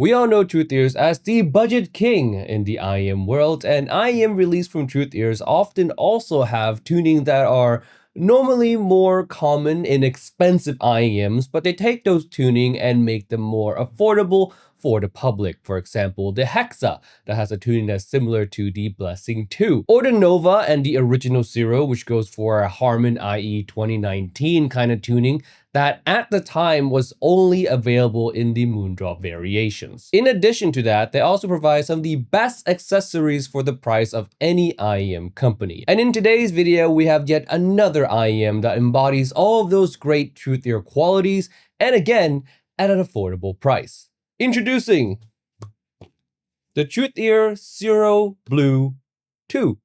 We all know Truthears as the budget king in the IEM world, and IEM released from Truthears often also have tuning that are normally more common in expensive IEMs, but they take those tuning and make them more affordable for the public. For example, the Hexa that has a tuning that's similar to the Blessing 2, or the Nova and the original Zero, which goes for a Harman IE 2019 kind of tuning that at the time was only available in the Moondrop variations. In addition to that, they also provide some of the best accessories for the price of any IEM company. And in today's video, we have yet another IEM that embodies all of those great Truthear qualities, and again, at an affordable price. Introducing the Truthear Zero Blue 2.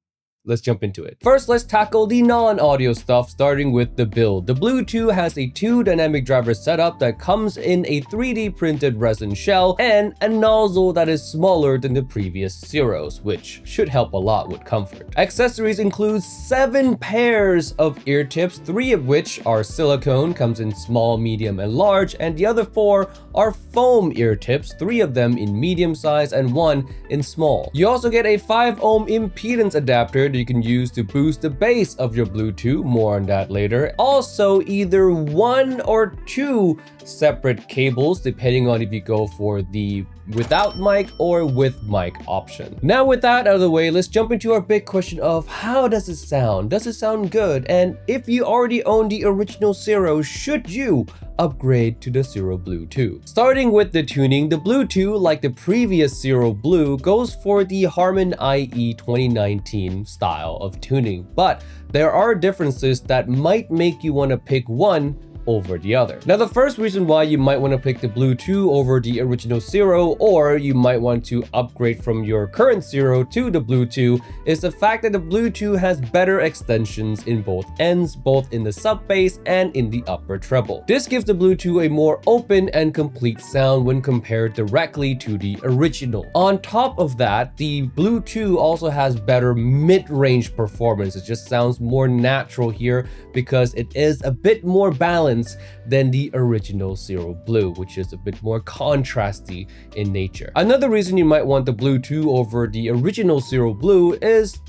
Let's jump into it. First, let's tackle the non-audio stuff, starting with the build. The Blue 2 has a 2 dynamic driver setup that comes in a 3D printed resin shell and a nozzle that is smaller than the previous Zeros, which should help a lot with comfort. Accessories include 7 pairs of ear tips, 3 of which are silicone, comes in small, medium, and large, and the other 4 are foam ear tips, 3 of them in medium size and 1 in small. You also get a 5 ohm impedance adapter you can use to boost the bass of your Blue 2, more on that later. Also, either 1 or 2 separate cables depending on if you go for the without mic or with mic option. Now with that out of the way, let's jump into our big question of how does it sound? Does it sound good? And if you already own the original Zero, should you upgrade to the Zero Blue 2? Starting with the tuning, the Blue 2, like the previous Zero Blue, goes for the Harman IE 2019 style of tuning, but there are differences that might make you want to pick one over the other. Now, the first reason why you might want to pick the Blue 2 over the original Zero, or you might want to upgrade from your current Zero to the Blue 2, is the fact that the Blue 2 has better extensions in both ends, both in the sub bass and in the upper treble. This gives the Blue 2 a more open and complete sound when compared directly to the original. On top of that, the Blue 2 also has better mid-range performance. It just sounds more natural here because it is a bit more balanced than the original Zero Blue, which is a bit more contrasty in nature. Another reason you might want the Blue 2 over the original Zero Blue is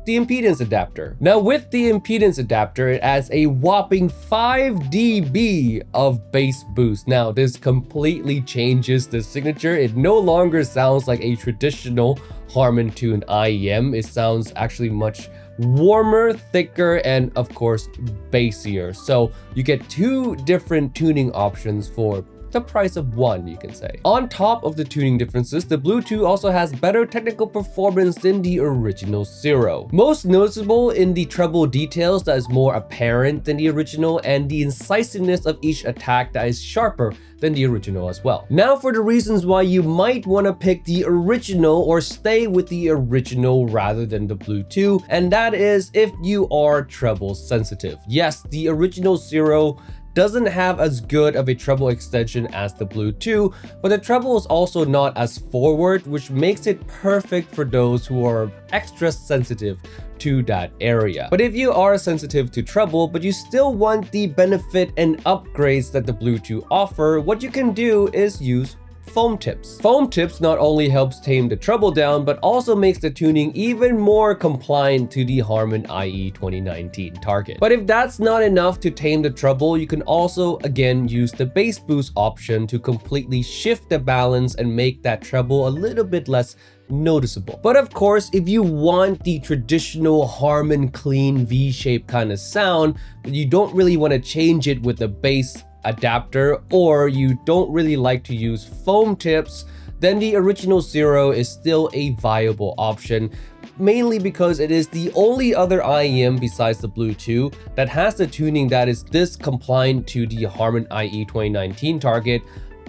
the impedance adapter. Now with the impedance adapter, it adds a whopping 5 dB of bass boost. Now this completely changes the signature. It no longer sounds like a traditional Harman tuned IEM. It sounds actually much warmer, thicker, and of course bassier. So you get 2 different tuning options for the price of one, you can say. On top of the tuning differences, the Blue 2 also has better technical performance than the original Zero. Most noticeable in the treble details that is more apparent than the original, and the incisiveness of each attack that is sharper than the original as well. Now for the reasons why you might want to pick the original or stay with the original rather than the Blue 2, and that is if you are treble sensitive. Yes, the original Zero doesn't have as good of a treble extension as the Blue 2, but the treble is also not as forward, which makes it perfect for those who are extra sensitive to that area. But if you are sensitive to treble, but you still want the benefit and upgrades that the Blue 2 offer, what you can do is use foam tips. Foam tips not only helps tame the treble down, but also makes the tuning even more compliant to the Harman IE 2019 target. But if that's not enough to tame the treble, you can also again use the bass boost option to completely shift the balance and make that treble a little bit less noticeable. But of course, if you want the traditional Harman clean V-shape kind of sound, but you don't really want to change it with the bass adapter, or you don't really like to use foam tips, then the original Zero is still a viable option, mainly because it is the only other IEM besides the Blue 2 that has the tuning that is this compliant to the Harman IE 2019 target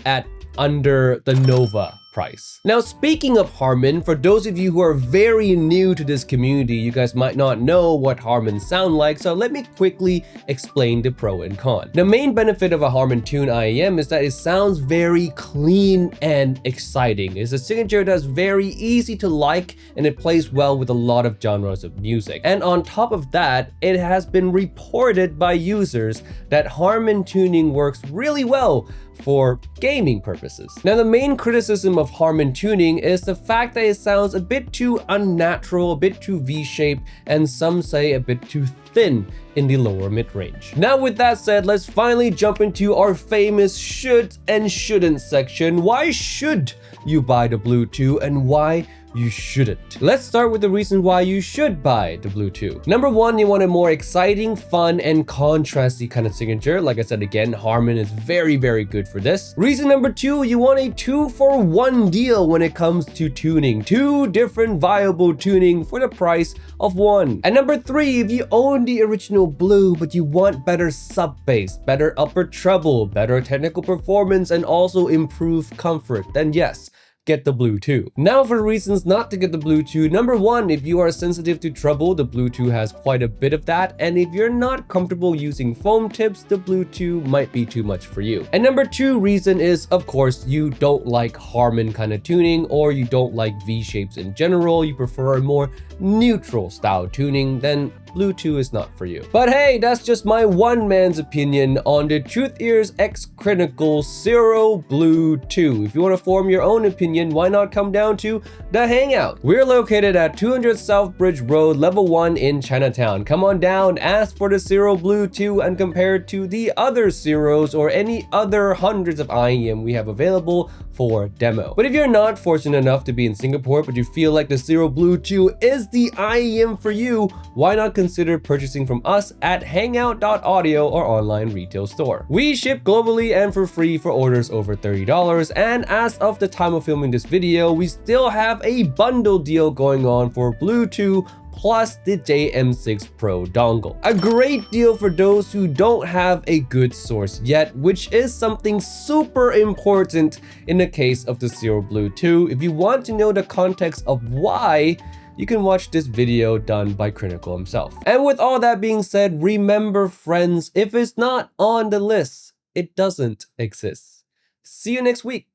at under the Nova price. Now, speaking of Harman, for those of you who are very new to this community, you guys might not know what Harman sound like, so let me quickly explain the pro and con. The main benefit of a Harman tune IEM is that it sounds very clean and exciting. It's a signature that's very easy to like, and it plays well with a lot of genres of music. And on top of that, it has been reported by users that Harman tuning works really well for gaming purposes. Now, the main criticism of Harman tuning is the fact that it sounds a bit too unnatural, a bit too V-shaped, and some say a bit too thin in the lower mid-range. Now, with that said, let's finally jump into our famous should and shouldn't section. Why should you buy the Blue 2 and why you shouldn't? Let's start with the reason why you should buy the Blue 2. Number one, you want a more exciting, fun, and contrasty kind of signature. Like I said again, Harman is very, very good for this. Reason number two, you want a 2-for-1 deal when it comes to tuning. 2 different viable tuning for the price of 1. And number three, if you own the original Blue, but you want better sub bass, better upper treble, better technical performance, and also improved comfort, then yes, get the Blue 2. Now for reasons not to get the Blue 2. Number one, if you are sensitive to treble, the Blue 2 has quite a bit of that. And if you're not comfortable using foam tips, the Blue 2 might be too much for you. And number two reason is, of course, you don't like Harman kind of tuning, or you don't like V-shapes in general. You prefer a more neutral style tuning, then Blue 2 is not for you. But hey, that's just my one man's opinion on the Truthear's X Crinacle Zero Blue 2. If you want to form your own opinion, why not come down to the Hangout? We're located at 200 South Bridge Road, level 1 in Chinatown. Come on down, ask for the Zero Blue 2 and compare it to the other Zeros or any other hundreds of IEM we have available for demo. But if you're not fortunate enough to be in Singapore, but you feel like the Zero Blue 2 is the IEM for you, why not consider purchasing from us at hangout.audio or online retail store. We ship globally and for free for orders over $30, and as of the time of filming this video, we still have a bundle deal going on for Blue 2 plus the JM6 Pro dongle. A great deal for those who don't have a good source yet, which is something super important in the case of the Zero Blue 2. If you want to know the context of why, you can watch this video done by Crinacle himself. And with all that being said, remember friends, if it's not on the list, it doesn't exist. See you next week.